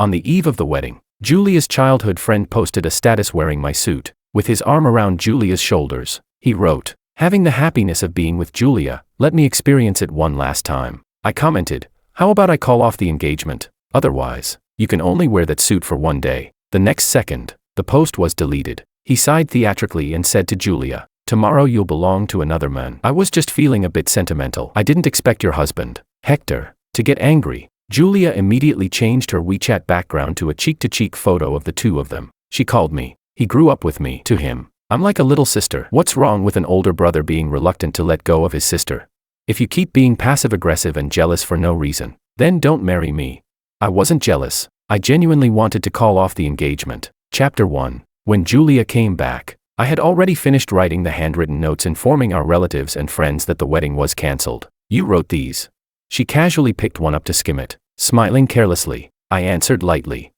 On the eve of the wedding, Julia's childhood friend posted a status wearing my suit. With his arm around Julia's shoulders, he wrote, "Having the happiness of being with Julia, let me experience it one last time." I commented, "How about I call off the engagement? Otherwise, you can only wear that suit for one day." The next second, the post was deleted. He sighed theatrically and said to Julia, "Tomorrow you'll belong to another man." I was just feeling a bit sentimental. "I didn't expect your husband, Hector, to get angry." Julia immediately changed her WeChat background to a cheek-to-cheek photo of the two of them. She called me. "He grew up with me." To him, "I'm like a little sister." What's wrong with an older brother being reluctant to let go of his sister? If you keep being passive-aggressive and jealous for no reason, then don't marry me. I wasn't jealous. I genuinely wanted to call off the engagement. Chapter 1. When Julia came back, I had already finished writing the handwritten notes informing our relatives and friends that the wedding was cancelled. "You wrote these?" She casually picked one up to skim it. Smiling carelessly, I answered lightly,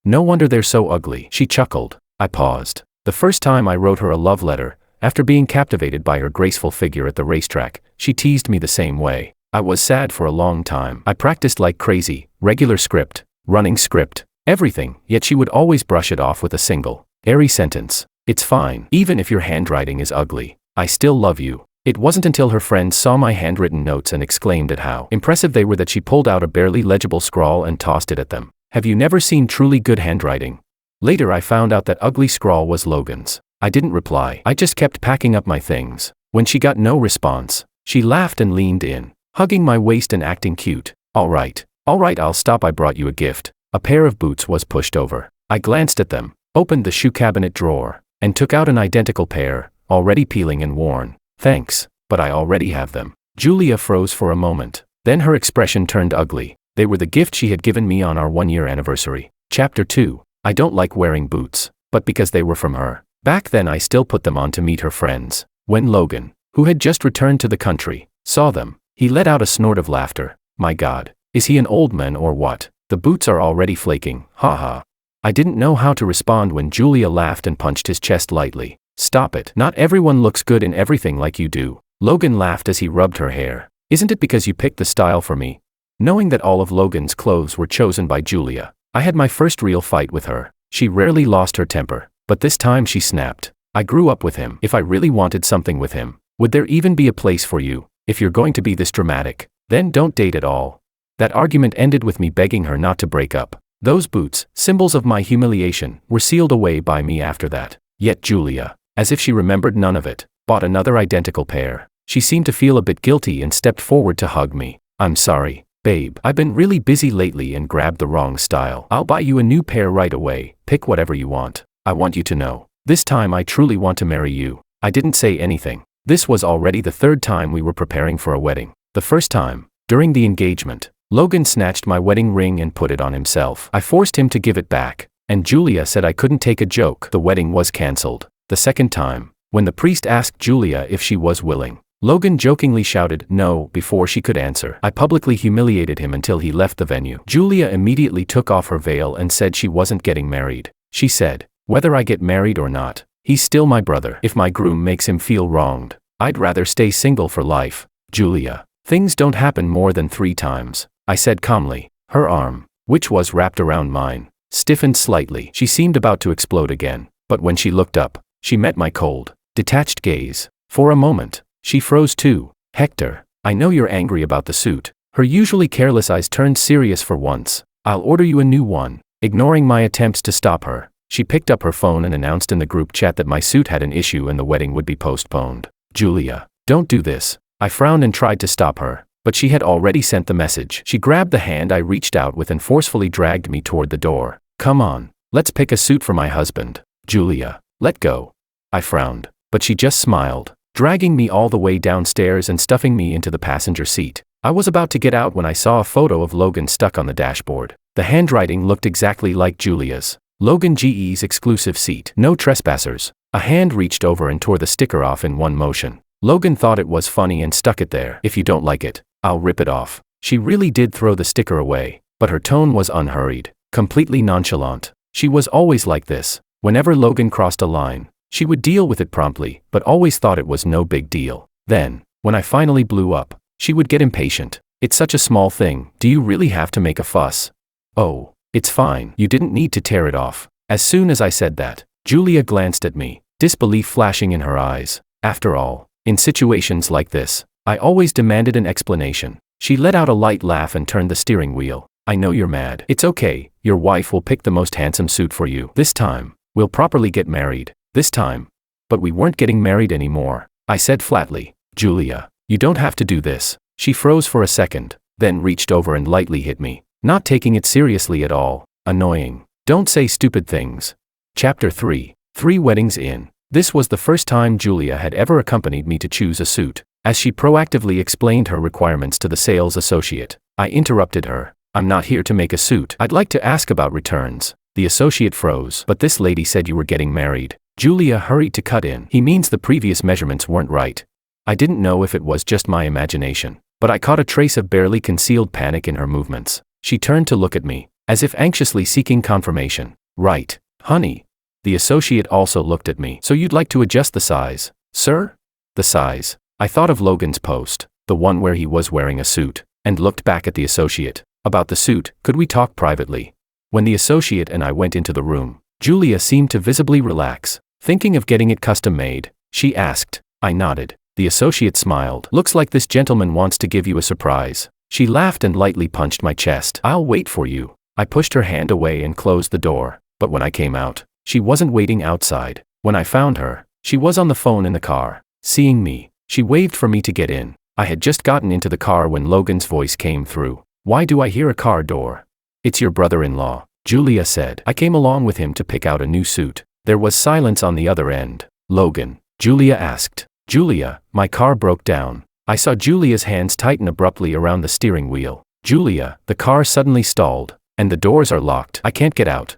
No wonder they're so ugly." She chuckled. I paused. The first time I wrote her a love letter, after being captivated by her graceful figure at the racetrack, she teased me the same way. I was sad for a long time. I practiced like crazy, regular script, running script, everything, yet she would always brush it off with a single, airy sentence. "It's fine. Even if your handwriting is ugly, I still love you." It wasn't until her friends saw my handwritten notes and exclaimed at how impressive they were that she pulled out a barely legible scrawl and tossed it at them. "Have you never seen truly good handwriting?" Later I found out that ugly scrawl was Logan's. I didn't reply. I just kept packing up my things. When she got no response, she laughed and leaned in, hugging my waist and acting cute. All right, I'll stop. I brought you a gift." A pair of boots was pushed over. I glanced at them, opened the shoe cabinet drawer, and took out an identical pair, already peeling and worn. "Thanks, but I already have them." Julia froze for a moment. Then her expression turned ugly. They were the gift she had given me on our 1-year anniversary. Chapter 2. I don't like wearing boots, but because they were from her. Back then I still put them on to meet her friends. When Logan, who had just returned to the country, saw them, he let out a snort of laughter. "My God, is he an old man or what? The boots are already flaking, ha." I didn't know how to respond when Julia laughed and punched his chest lightly. "Stop it. Not everyone looks good in everything like you do." Logan laughed as he rubbed her hair. "Isn't it because you picked the style for me?" Knowing that all of Logan's clothes were chosen by Julia, I had my first real fight with her. She rarely lost her temper, but this time she snapped. "I grew up with him. If I really wanted something with him, would there even be a place for you? If you're going to be this dramatic, then don't date at all." That argument ended with me begging her not to break up. Those boots, symbols of my humiliation, were sealed away by me after that. Yet Julia, as if she remembered none of it, bought another identical pair. She seemed to feel a bit guilty and stepped forward to hug me. "I'm sorry, babe. I've been really busy lately and grabbed the wrong style. I'll buy you a new pair right away. Pick whatever you want. I want you to know, this time I truly want to marry you." I didn't say anything. This was already the third time we were preparing for a wedding. The first time, during the engagement, Logan snatched my wedding ring and put it on himself. I forced him to give it back, and Julia said I couldn't take a joke. The wedding was cancelled. The second time, when the priest asked Julia if she was willing, Logan jokingly shouted no before she could answer. I publicly humiliated him until he left the venue. Julia immediately took off her veil and said she wasn't getting married. She said, "Whether I get married or not, he's still my brother. If my groom makes him feel wronged, I'd rather stay single for life." "Julia, things don't happen more than 3 times. I said calmly. Her arm, which was wrapped around mine, stiffened slightly. She seemed about to explode again, but when she looked up, she met my cold, detached gaze. For a moment, she froze too. "Hector, I know you're angry about the suit." Her usually careless eyes turned serious for once. "I'll order you a new one." Ignoring my attempts to stop her, she picked up her phone and announced in the group chat that my suit had an issue and the wedding would be postponed. "Julia, don't do this." I frowned and tried to stop her, but she had already sent the message. She grabbed the hand I reached out with and forcefully dragged me toward the door. "Come on, let's pick a suit for my husband." "Julia, let go." I frowned, but she just smiled, dragging me all the way downstairs and stuffing me into the passenger seat. I was about to get out when I saw a photo of Logan stuck on the dashboard. The handwriting looked exactly like Julia's. "Logan GE's exclusive seat. No trespassers." A hand reached over and tore the sticker off in one motion. Logan thought it was funny and stuck it there. "If you don't like it, I'll rip it off." She really did throw the sticker away, but her tone was unhurried, completely nonchalant. She was always like this. Whenever Logan crossed a line, she would deal with it promptly, but always thought it was no big deal. Then, when I finally blew up, she would get impatient. "It's such a small thing. Do you really have to make a fuss?" "Oh, It's fine, you didn't need to tear it off. As soon as I said that, Julia glanced at me, disbelief flashing in her eyes. After all, in situations like this, I always demanded an explanation. She let out a light laugh and turned the steering wheel. I know you're mad. It's okay, your wife will pick the most handsome suit for you. This time, we'll properly get married. This time. But we weren't getting married anymore. I said flatly, Julia, you don't have to do this. She froze for a second, then reached over and lightly hit me, not taking it seriously at all. Annoying. Don't say stupid things. Chapter 3. 3 weddings in. This was the first time Julia had ever accompanied me to choose a suit. As she proactively explained her requirements to the sales associate, I interrupted her. I'm not here to make a suit. I'd like to ask about returns. The associate froze. But this lady said you were getting married. Julia hurried to cut in. He means the previous measurements weren't right. I didn't know if it was just my imagination, but I caught a trace of barely concealed panic in her movements. She turned to look at me, as if anxiously seeking confirmation. Right, honey. The associate also looked at me. So you'd like to adjust the size, sir? The size. I thought of Logan's post, the one where he was wearing a suit, and looked back at the associate. About the suit, could we talk privately? When the associate and I went into the room, Julia seemed to visibly relax. Thinking of getting it custom made, she asked. I nodded. The associate smiled. Looks like this gentleman wants to give you a surprise. She laughed and lightly punched my chest. I'll wait for you. I pushed her hand away and closed the door, but when I came out, she wasn't waiting outside. When I found her, she was on the phone in the car. Seeing me, she waved for me to get in. I had just gotten into the car when Logan's voice came through. Why do I hear a car door? It's your brother-in-law, Julia said. I came along with him to pick out a new suit. There was silence on the other end. Logan, Julia asked. Julia, my car broke down. I saw Julia's hands tighten abruptly around the steering wheel. Julia, the car suddenly stalled, and the doors are locked. I can't get out.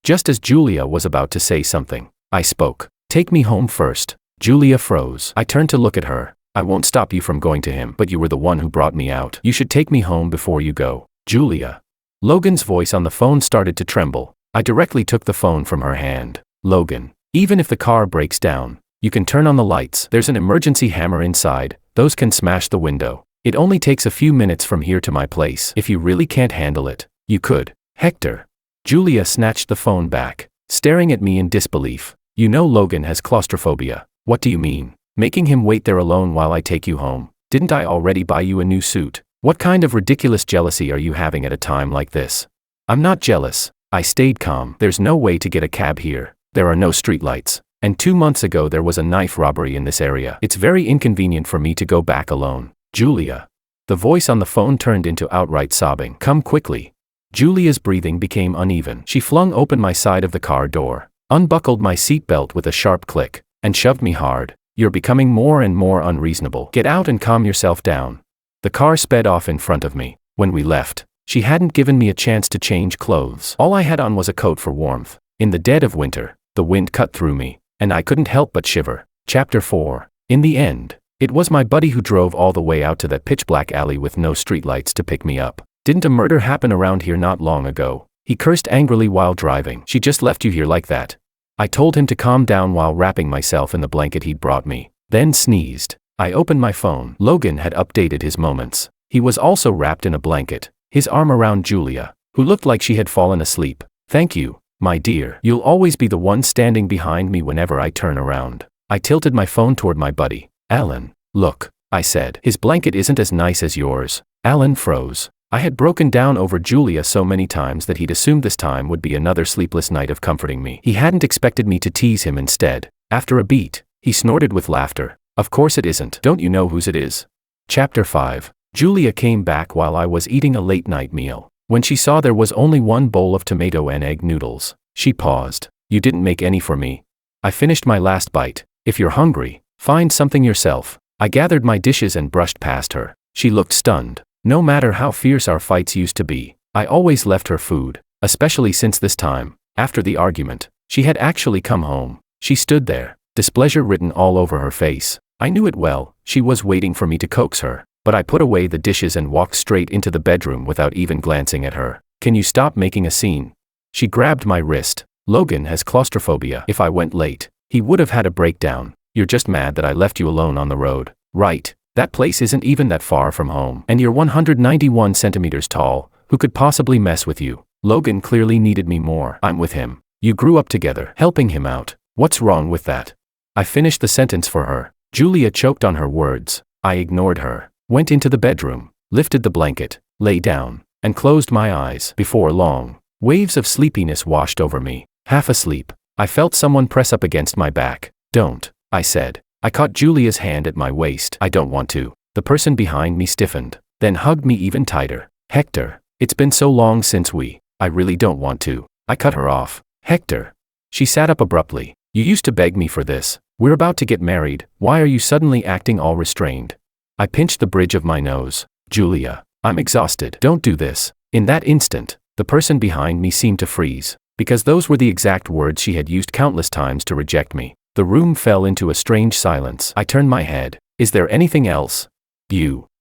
Just as Julia was about to say something, I spoke. Take me home first. Julia froze. I turned to look at her. I won't stop you from going to him, but you were the one who brought me out. You should take me home before you go. Julia. Logan's voice on the phone started to tremble. I directly took the phone from her hand. Logan, even if the car breaks down, you can turn on the lights. There's an emergency hammer inside. Those can smash the window. It only takes a few minutes from here to my place. If you really can't handle it, you could. Hector. Julia snatched the phone back, staring at me in disbelief. You know Logan has claustrophobia. What do you mean? Making him wait there alone while I take you home? Didn't I already buy you a new suit? What kind of ridiculous jealousy are you having at a time like this? I'm not jealous. I stayed calm. There's no way to get a cab here. There are no streetlights. And 2 months ago there was a knife robbery in this area. It's very inconvenient for me to go back alone. Julia. The voice on the phone turned into outright sobbing. Come quickly. Julia's breathing became uneven. She flung open my side of the car door, unbuckled my seatbelt with a sharp click, and shoved me hard. You're becoming more and more unreasonable. Get out and calm yourself down. The car sped off in front of me. When we left, she hadn't given me a chance to change clothes. All I had on was a coat for warmth. In the dead of winter, the wind cut through me, and I couldn't help but shiver. Chapter 4. In the end, it was my buddy who drove all the way out to that pitch-black alley with no streetlights to pick me up. Didn't a murder happen around here not long ago? He cursed angrily while driving. She just left you here like that. I told him to calm down while wrapping myself in the blanket he'd brought me, then sneezed. I opened my phone. Logan had updated his moments. He was also wrapped in a blanket, his arm around Julia, who looked like she had fallen asleep. Thank you, my dear. You'll always be the one standing behind me whenever I turn around. I tilted my phone toward my buddy. Alan, look, I said. His blanket isn't as nice as yours. Alan froze. I had broken down over Julia so many times that he'd assumed this time would be another sleepless night of comforting me. He hadn't expected me to tease him instead. After a beat, he snorted with laughter. Of course it isn't. Don't you know whose it is? Chapter 5. Julia came back while I was eating a late-night meal. When she saw there was only one bowl of tomato and egg noodles, she paused. You didn't make any for me. I finished my last bite. If you're hungry, find something yourself. I gathered my dishes and brushed past her. She looked stunned. No matter how fierce our fights used to be, I always left her food, especially since this time, after the argument, she had actually come home. She stood there, displeasure written all over her face. I knew it well. She was waiting for me to coax her, but I put away the dishes and walked straight into the bedroom without even glancing at her. Can you stop making a scene? She grabbed my wrist. Logan has claustrophobia. If I went late, he would have had a breakdown. You're just mad that I left you alone on the road. Right. That place isn't even that far from home. And you're 191 centimeters tall, Who could possibly mess with you? Logan clearly needed me more. I'm with him. You grew up together, helping him out. What's wrong with that? I finished the sentence for her. Julia choked on her words. I ignored her, went into the bedroom, lifted the blanket, lay down, and closed my eyes. Before long, waves of sleepiness washed over me. Half asleep, I felt someone press up against my back. Don't, I said. I caught Julia's hand at my waist. I don't want to. The person behind me stiffened, then hugged me even tighter. Hector, it's been so long since I really don't want to. I cut her off. Hector. She sat up abruptly. You used to beg me for this. We're about to get married. Why are you suddenly acting all restrained? I pinched the bridge of my nose. Julia, I'm exhausted. Don't do this. In that instant, the person behind me seemed to freeze, because those were the exact words she had used countless times to reject me. The room fell into a strange silence. I turned my head. Is there anything else?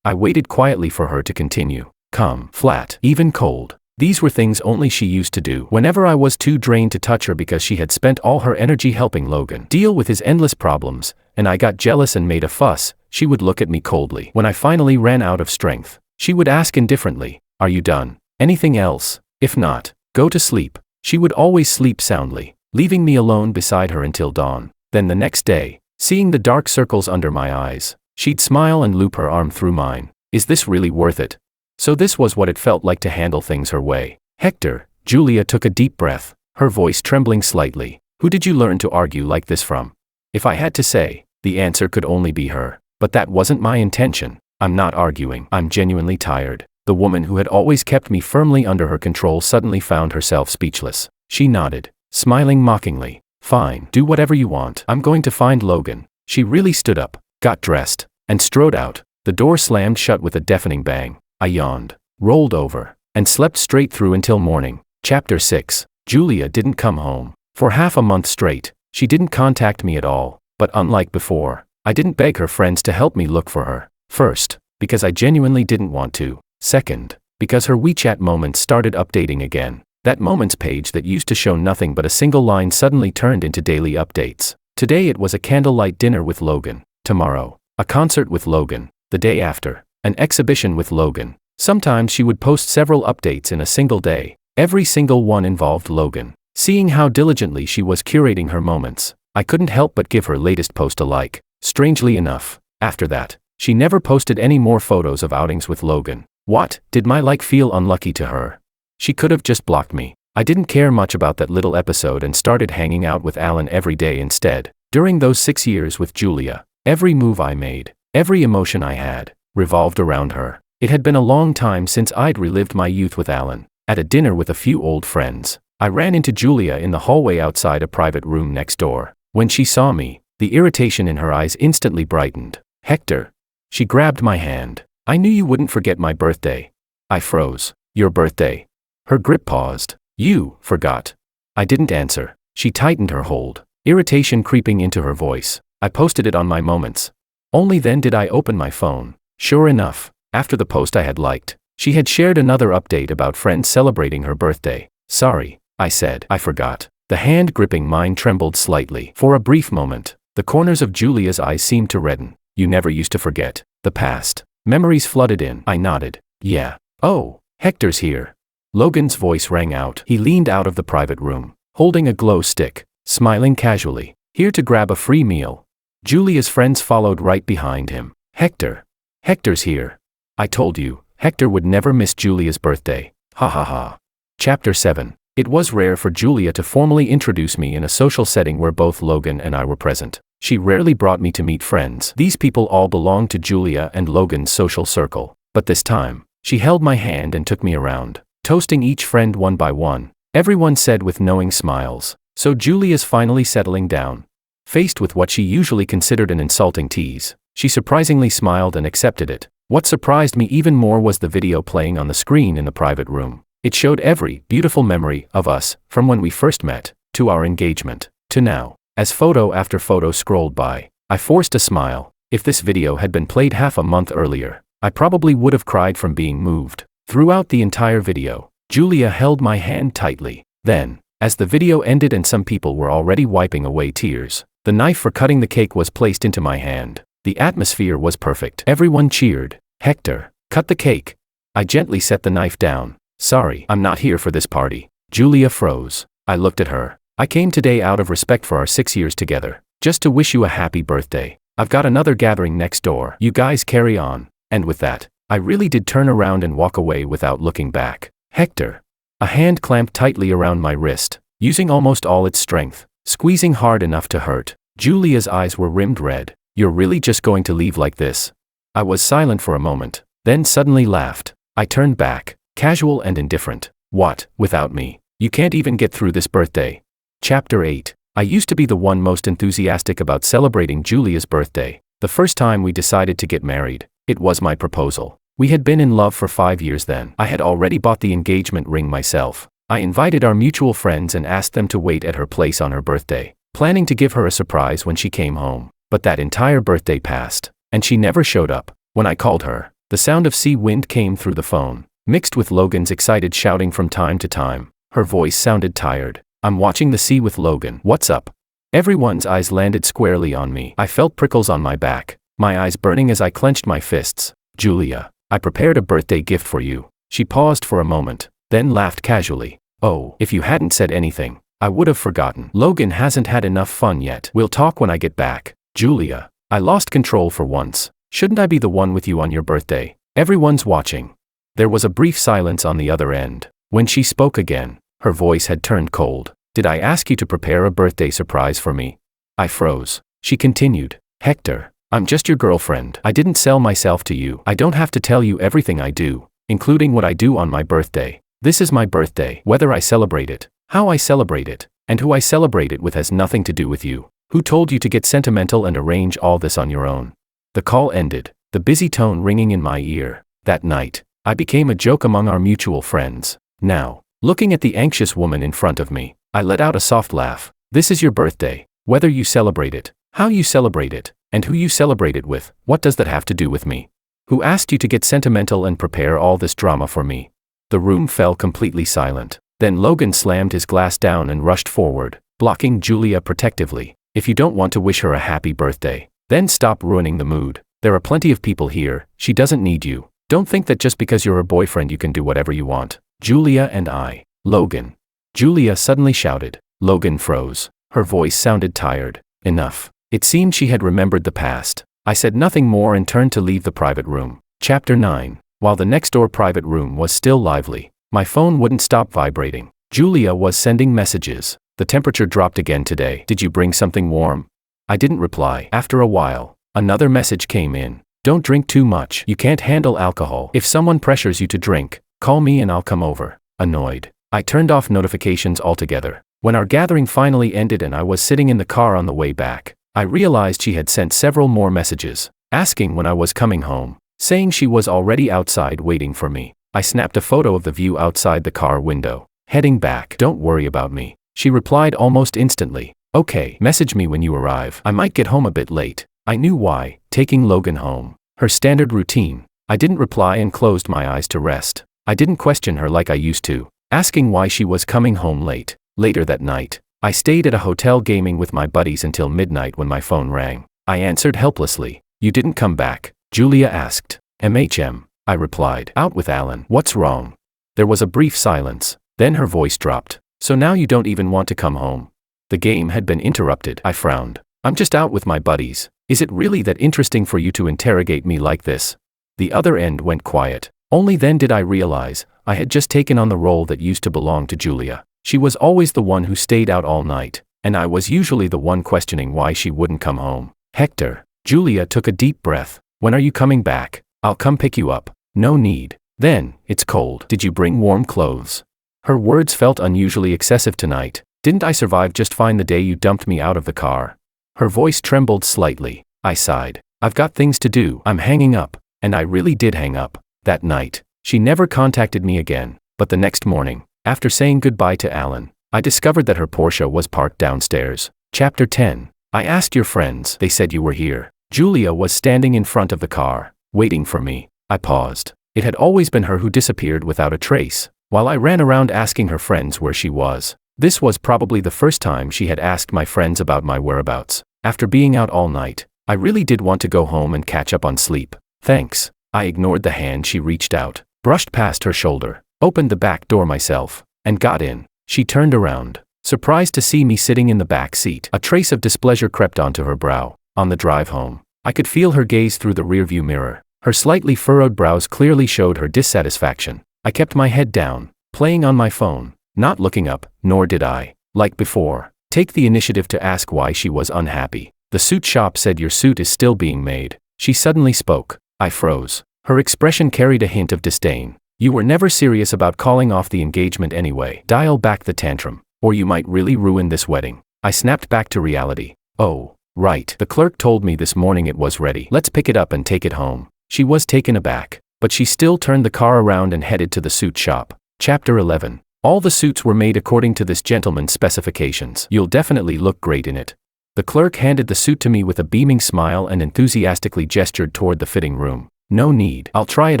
I waited quietly for her to continue. Calm, flat, even cold. These were things only she used to do whenever I was too drained to touch her because she had spent all her energy helping Logan deal with his endless problems, and I got jealous and made a fuss. She would look at me coldly. When I finally ran out of strength, she would ask indifferently, "Are you done? Anything else? If not, go to sleep." She would always sleep soundly, leaving me alone beside her until dawn. Then the next day, seeing the dark circles under my eyes, she'd smile and loop her arm through mine. Is this really worth it? So this was what it felt like to handle things her way. Hector, Julia took a deep breath, her voice trembling slightly. Who did you learn to argue like this from? If I had to say, the answer could only be her. But that wasn't my intention. I'm not arguing. I'm genuinely tired. The woman who had always kept me firmly under her control suddenly found herself speechless. She nodded, smiling mockingly. Fine, do whatever you want. I'm going to find Logan. She really stood up, got dressed, and strode out. The door slammed shut with a deafening bang. I yawned, rolled over, and slept straight through until morning. Chapter 6. Julia didn't come home. For half a month straight, she didn't contact me at all. But unlike before, I didn't beg her friends to help me look for her. First, because I genuinely didn't want to. Second, because her WeChat moments started updating again. That moments page that used to show nothing but a single line suddenly turned into daily updates. Today it was a candlelight dinner with Logan. Tomorrow, a concert with Logan. The day after, an exhibition with Logan. Sometimes she would post several updates in a single day. Every single one involved Logan. Seeing how diligently she was curating her moments, I couldn't help but give her latest post a like. Strangely enough, after that, she never posted any more photos of outings with Logan. What? Did my like feel unlucky to her? She could have just blocked me. I didn't care much about that little episode and started hanging out with Alan every day instead. During those 6 years with Julia, every move I made, every emotion I had, revolved around her. It had been a long time since I'd relived my youth with Alan. At a dinner with a few old friends, I ran into Julia in the hallway outside a private room next door. When she saw me, the irritation in her eyes instantly brightened. Hector. She grabbed my hand. I knew you wouldn't forget my birthday. I froze. Your birthday. Her grip paused. You forgot. I didn't answer. She tightened her hold, irritation creeping into her voice. I posted it on my moments. Only then did I open my phone. Sure enough, after the post I had liked, she had shared another update about friends celebrating her birthday. Sorry, I said. I forgot. The hand gripping mine trembled slightly. For a brief moment, the corners of Julia's eyes seemed to redden. You never used to forget. The past. Memories flooded in. I nodded. Yeah. Oh, Hector's here. Logan's voice rang out. He leaned out of the private room, holding a glow stick, smiling casually. Here to grab a free meal. Julia's friends followed right behind him. Hector. Hector's here. I told you, Hector would never miss Julia's birthday. Ha ha ha. Chapter 7. It was rare for Julia to formally introduce me in a social setting where both Logan and I were present. She rarely brought me to meet friends. These people all belonged to Julia and Logan's social circle. But this time, she held my hand and took me around, toasting each friend one by one. Everyone said with knowing smiles, "So Julia's finally settling down." Faced with what she usually considered an insulting tease, she surprisingly smiled and accepted it. What surprised me even more was the video playing on the screen in the private room. It showed every beautiful memory of us, from when we first met, to our engagement, to now. As photo after photo scrolled by, I forced a smile. If this video had been played half a month earlier, I probably would have cried from being moved. Throughout the entire video, Julia held my hand tightly. Then, as the video ended and some people were already wiping away tears, the knife for cutting the cake was placed into my hand. The atmosphere was perfect. Everyone cheered. Hector, cut the cake. I gently set the knife down, Sorry, I'm not here for this party. Julia froze. I looked at her. I came today out of respect for our 6 years together, just to wish you a happy birthday. I've got another gathering next door. You guys carry on. And with that, I really did turn around and walk away without looking back. Hector. A hand clamped tightly around my wrist, using almost all its strength, squeezing hard enough to hurt. Julia's eyes were rimmed red. You're really just going to leave like this? I was silent for a moment, then suddenly laughed. I turned back, casual and indifferent. What, without me? You can't even get through this birthday. Chapter 8. I used to be the one most enthusiastic about celebrating Julia's birthday. The first time we decided to get married, it was my proposal. We had been in love for 5 years then. I had already bought the engagement ring myself. I invited our mutual friends and asked them to wait at her place on her birthday, planning to give her a surprise when she came home. But that entire birthday passed, and she never showed up. When I called her, the sound of sea wind came through the phone, mixed with Logan's excited shouting from time to time. Her voice sounded tired. I'm watching the sea with Logan. What's up? Everyone's eyes landed squarely on me. I felt prickles on my back, my eyes burning as I clenched my fists. Julia, I prepared a birthday gift for you. She paused for a moment, then laughed casually. Oh, if you hadn't said anything, I would have forgotten. Logan hasn't had enough fun yet. We'll talk when I get back. Julia, I lost control for once. Shouldn't I be the one with you on your birthday? Everyone's watching. There was a brief silence on the other end. When she spoke again, her voice had turned cold. Did I ask you to prepare a birthday surprise for me? I froze. She continued. Hector, I'm just your girlfriend. I didn't sell myself to you. I don't have to tell you everything I do, including what I do on my birthday. This is my birthday. Whether I celebrate it, how I celebrate it, and who I celebrate it with has nothing to do with you. Who told you to get sentimental and arrange all this on your own? The call ended, the busy tone ringing in my ear. That night, I became a joke among our mutual friends. Now, looking at the anxious woman in front of me, I let out a soft laugh. This is your birthday. Whether you celebrate it, how you celebrate it, and who you celebrate it with, what does that have to do with me? Who asked you to get sentimental and prepare all this drama for me? The room fell completely silent. Then Logan slammed his glass down and rushed forward, blocking Julia protectively. If you don't want to wish her a happy birthday, then stop ruining the mood. There are plenty of people here. She doesn't need you. Don't think that just because you're her boyfriend you can do whatever you want. Julia and I. Logan. Julia suddenly shouted. Logan froze. Her voice sounded tired. Enough. It seemed she had remembered the past. I said nothing more and turned to leave the private room. Chapter 9. While the next door private room was still lively, my phone wouldn't stop vibrating. Julia was sending messages. The temperature dropped again today. Did you bring something warm? I didn't reply. After a while, another message came in. Don't drink too much. You can't handle alcohol. If someone pressures you to drink, call me and I'll come over. Annoyed, I turned off notifications altogether. When our gathering finally ended and I was sitting in the car on the way back, I realized she had sent several more messages, asking when I was coming home, saying she was already outside waiting for me. I snapped a photo of the view outside the car window. Heading back. Don't worry about me. She replied almost instantly. Okay, message me when you arrive. I might get home a bit late. I knew why. Taking Logan home. Her standard routine. I didn't reply and closed my eyes to rest. I didn't question her like I used to, asking why she was coming home late. Later that night, I stayed at a hotel gaming with my buddies until midnight when my phone rang. I answered helplessly. You didn't come back? Julia asked. I replied. Out with Alan. What's wrong? There was a brief silence. Then her voice dropped. So now you don't even want to come home? The game had been interrupted. I frowned. I'm just out with my buddies. Is it really that interesting for you to interrogate me like this? The other end went quiet. Only then did I realize I had just taken on the role that used to belong to Julia. She was always the one who stayed out all night, and I was usually the one questioning why she wouldn't come home. Hector. Julia took a deep breath. When are you coming back? I'll come pick you up. No need. Then, it's cold. Did you bring warm clothes? Her words felt unusually excessive tonight. Didn't I survive just fine the day you dumped me out of the car? Her voice trembled slightly. I sighed. I've got things to do. I'm hanging up. And I really did hang up. That night, she never contacted me again. But the next morning, after saying goodbye to Alan, I discovered that her Porsche was parked downstairs. Chapter 10. I asked your friends. They said you were here. Julia was standing in front of the car, waiting for me. I paused. It had always been her who disappeared without a trace, while I ran around asking her friends where she was. This was probably the first time she had asked my friends about my whereabouts. After being out all night, I really did want to go home and catch up on sleep. Thanks. I ignored the hand she reached out, brushed past her shoulder. opened the back door myself, and got in. She turned around, surprised to see me sitting in the back seat. A trace of displeasure crept onto her brow. On the drive home, I could feel her gaze through the rearview mirror. Her slightly furrowed brows clearly showed her dissatisfaction. I kept my head down, playing on my phone, not looking up, nor did I, like before, take the initiative to ask why she was unhappy. The suit shop said your suit is still being made. She suddenly spoke. I froze. Her expression carried a hint of disdain. You were never serious about calling off the engagement anyway. Dial back the tantrum, or you might really ruin this wedding. I snapped back to reality. Oh, right. The clerk told me this morning it was ready. Let's pick it up and take it home. She was taken aback, but she still turned the car around and headed to the suit shop. Chapter 11. All the suits were made according to this gentleman's specifications. You'll definitely look great in it. The clerk handed the suit to me with a beaming smile and enthusiastically gestured toward the fitting room. No need. I'll try it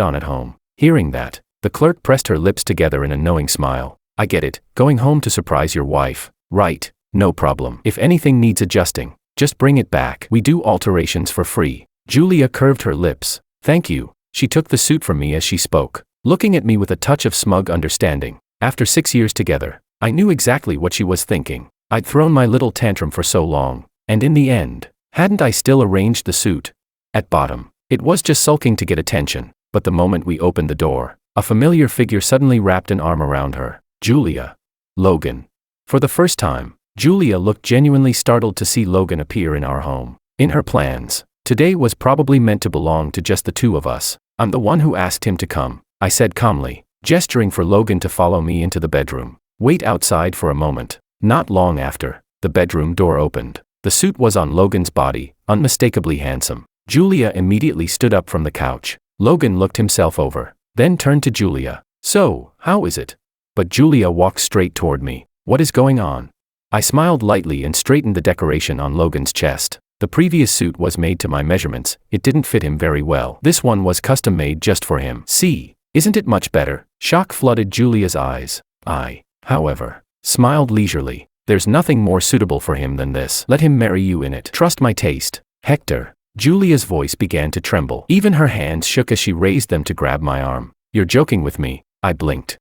on at home. Hearing that, the clerk pressed her lips together in a knowing smile. I get it. Going home to surprise your wife. Right. No problem. If anything needs adjusting, just bring it back. We do alterations for free. Julia curved her lips. Thank you. She took the suit from me as she spoke, looking at me with a touch of smug understanding. After 6 years together, I knew exactly what she was thinking. I'd thrown my little tantrum for so long, and in the end, hadn't I still arranged the suit? At bottom, it was just sulking to get attention, but the moment we opened the door, a familiar figure suddenly wrapped an arm around her. Julia. Logan. For the first time, Julia looked genuinely startled to see Logan appear in our home. In her plans, today was probably meant to belong to just the two of us. I'm the one who asked him to come, I said calmly, gesturing for Logan to follow me into the bedroom. Wait outside for a moment. Not long after, the bedroom door opened. The suit was on Logan's body, unmistakably handsome. Julia immediately stood up from the couch. Logan looked himself over, then turned to Julia. So, how is it? But Julia walked straight toward me. What is going on? I smiled lightly and straightened the decoration on Logan's chest. The previous suit was made to my measurements. It didn't fit him very well. This one was custom made just for him. See, isn't it much better? Shock flooded Julia's eyes. I, however, smiled leisurely. There's nothing more suitable for him than this. Let him marry you in it. Trust my taste. Hector. Julia's voice began to tremble. Even her hands shook as she raised them to grab my arm. You're joking with me. I blinked.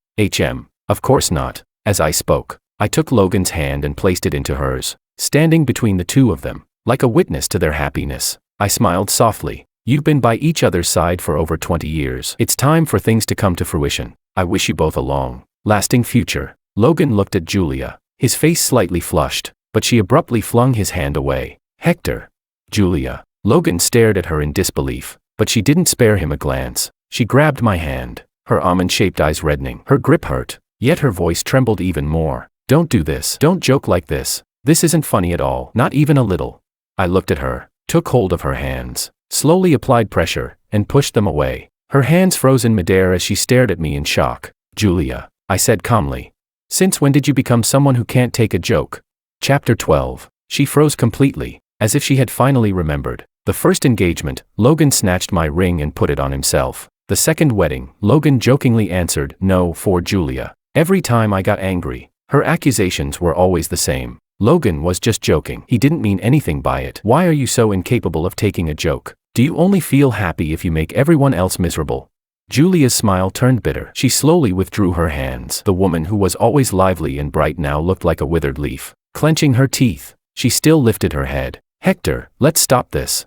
Of course not. As I spoke, I took Logan's hand and placed it into hers, standing between the two of them, like a witness to their happiness. I smiled softly. You've been by each other's side for over 20 years. It's time for things to come to fruition. I wish you both a long, lasting future. Logan looked at Julia, his face slightly flushed, but she abruptly flung his hand away. Hector. Julia. Logan stared at her in disbelief, but she didn't spare him a glance. She grabbed my hand, her almond-shaped eyes reddening. Her grip hurt, yet her voice trembled even more. Don't do this. Don't joke like this. This isn't funny at all. Not even a little. I looked at her, took hold of her hands, slowly applied pressure, and pushed them away. Her hands froze in midair as she stared at me in shock. Julia, I said calmly. Since when did you become someone who can't take a joke? Chapter 12. She froze completely, as if she had finally remembered. The first engagement, Logan snatched my ring and put it on himself. The second wedding, Logan jokingly answered no for Julia. Every time I got angry, her accusations were always the same. Logan was just joking. He didn't mean anything by it. Why are you so incapable of taking a joke? Do you only feel happy if you make everyone else miserable? Julia's smile turned bitter. She slowly withdrew her hands. The woman who was always lively and bright now looked like a withered leaf. Clenching her teeth, she still lifted her head. Hector, let's stop this.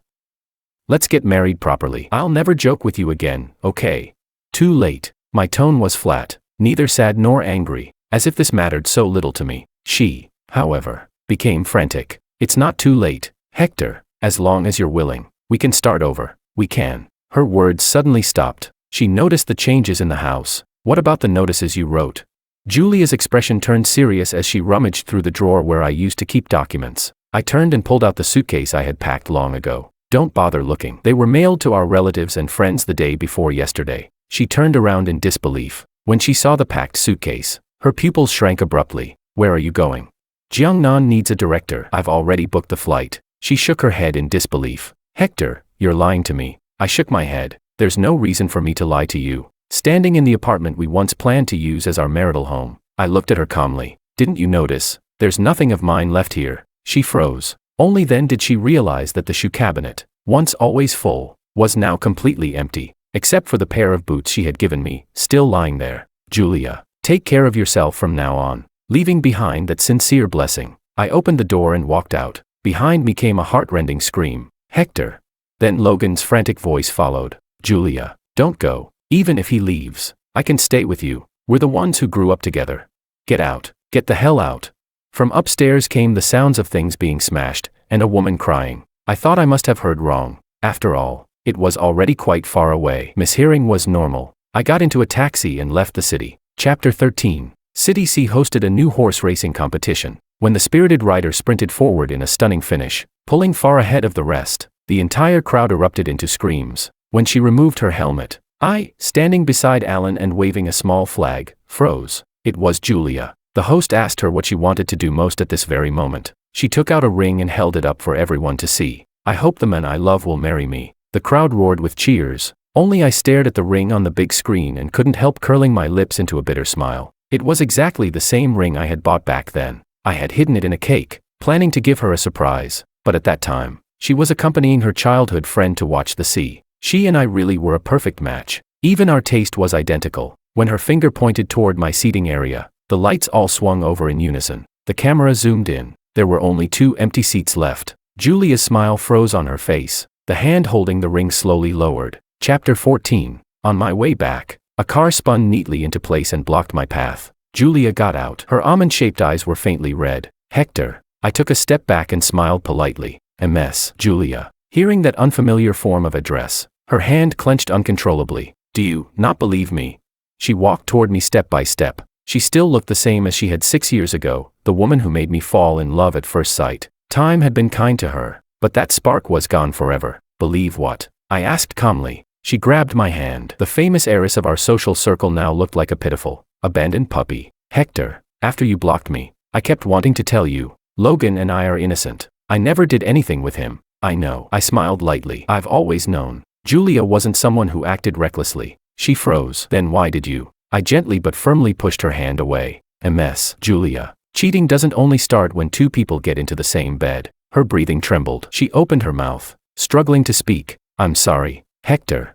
Let's get married properly. I'll never joke with you again, okay? Too late. My tone was flat, neither sad nor angry, as if this mattered so little to me. She, however, became frantic. It's not too late, Hector. As long as you're willing, we can start over. We can. Her words suddenly stopped. She noticed the changes in the house. What about the notices you wrote? Julia's expression turned serious as she rummaged through the drawer where I used to keep documents. I turned and pulled out the suitcase I had packed long ago. Don't bother looking. They were mailed to our relatives and friends the day before yesterday. She turned around in disbelief. When she saw the packed suitcase, her pupils shrank abruptly. Where are you going? Jiangnan needs a director. I've already booked the flight. She shook her head in disbelief. Hector, you're lying to me. I shook my head. There's no reason for me to lie to you. Standing in the apartment we once planned to use as our marital home, I looked at her calmly. Didn't you notice? There's nothing of mine left here. She froze. Only then did she realize that the shoe cabinet, once always full, was now completely empty, except for the pair of boots she had given me, still lying there. Julia, take care of yourself from now on. Leaving behind that sincere blessing, I opened the door and walked out. Behind me came a heart-rending scream. Hector. Then Logan's frantic voice followed. Julia, don't go. Even if he leaves, I can stay with you. We're the ones who grew up together. Get out. Get the hell out. From upstairs came the sounds of things being smashed, and a woman crying. I thought I must have heard wrong. After all, it was already quite far away. Mishearing was normal. I got into a taxi and left the city. Chapter 13. City C hosted a new horse racing competition. When the spirited rider sprinted forward in a stunning finish, pulling far ahead of the rest, the entire crowd erupted into screams. When she removed her helmet, I, standing beside Alan and waving a small flag, froze. It was Julia. The host asked her what she wanted to do most at this very moment. She took out a ring and held it up for everyone to see. I hope the man I love will marry me. The crowd roared with cheers. Only I stared at the ring on the big screen and couldn't help curling my lips into a bitter smile. It was exactly the same ring I had bought back then. I had hidden it in a cake, planning to give her a surprise, but at that time, she was accompanying her childhood friend to watch the sea. She and I really were a perfect match. Even our taste was identical. When her finger pointed toward my seating area, the lights all swung over in unison. The camera zoomed in. There were only 2 empty seats left. Julia's smile froze on her face. The hand holding the ring slowly lowered. Chapter 14. On my way back, a car spun neatly into place and blocked my path. Julia got out. Her almond-shaped eyes were faintly red. Hector. I took a step back and smiled politely. MS. Julia. Hearing that unfamiliar form of address, her hand clenched uncontrollably. Do you not believe me? She walked toward me step by step. She still looked the same as she had 6 years ago, the woman who made me fall in love at first sight. Time had been kind to her, but that spark was gone forever. Believe what? I asked calmly. She grabbed my hand. The famous heiress of our social circle now looked like a pitiful, abandoned puppy. Hector, after you blocked me, I kept wanting to tell you, Logan and I are innocent. I never did anything with him. I know. I smiled lightly. I've always known. Julia wasn't someone who acted recklessly. She froze. Then why did you? I gently but firmly pushed her hand away. MS. Julia. Cheating doesn't only start when 2 people get into the same bed. Her breathing trembled. She opened her mouth, struggling to speak. I'm sorry, Hector.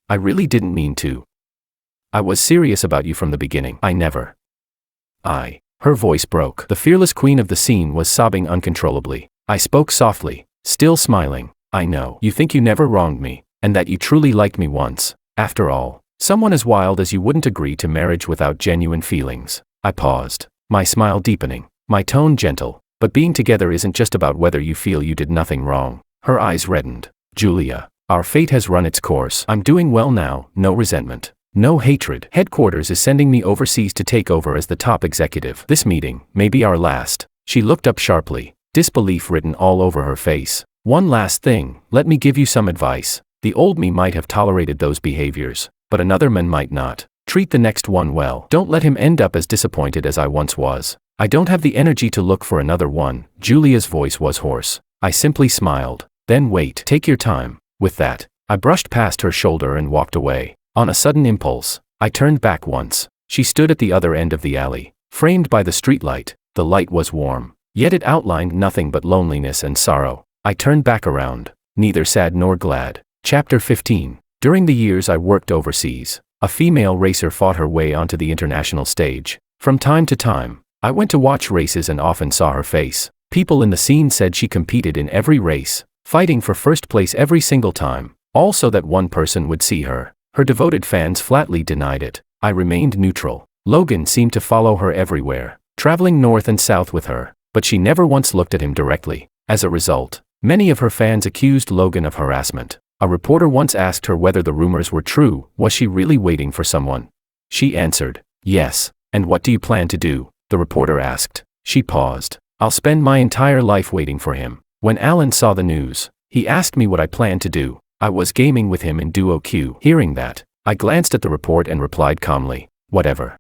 I really didn't mean to. I was serious about you from the beginning. Her voice broke. The fearless queen of the scene was sobbing uncontrollably. I spoke softly, still smiling. I know. You think you never wronged me, and that you truly liked me once. After all, someone as wild as you wouldn't agree to marriage without genuine feelings. I paused, my smile deepening, my tone gentle. But being together isn't just about whether you feel you did nothing wrong. Her eyes reddened. Julia, our fate has run its course. I'm doing well now, no resentment, no hatred. Headquarters is sending me overseas to take over as the top executive. This meeting may be our last. She looked up sharply, disbelief written all over her face. One last thing, let me give you some advice. The old me might have tolerated those behaviors, but another man might not. Treat the next one well. Don't let him end up as disappointed as I once was. I don't have the energy to look for another one. Julia's voice was hoarse. I simply smiled. Then wait. Take your time. With that, I brushed past her shoulder and walked away. On a sudden impulse, I turned back once. She stood at the other end of the alley, framed by the streetlight. The light was warm, yet it outlined nothing but loneliness and sorrow. I turned back around, neither sad nor glad. Chapter 15. During the years I worked overseas, a female racer fought her way onto the international stage. From time to time, I went to watch races and often saw her face. People in the scene said she competed in every race, fighting for first place every single time, all so that one person would see her. Her devoted fans flatly denied it. I remained neutral. Logan seemed to follow her everywhere, traveling north and south with her, but she never once looked at him directly. As a result, many of her fans accused Logan of harassment. A reporter once asked her whether the rumors were true. Was she really waiting for someone? She answered, yes. And what do you plan to do? The reporter asked. She paused. I'll spend my entire life waiting for him. When Alan saw the news, he asked me what I planned to do. I was gaming with him in Duo Q. Hearing that, I glanced at the report and replied calmly, whatever.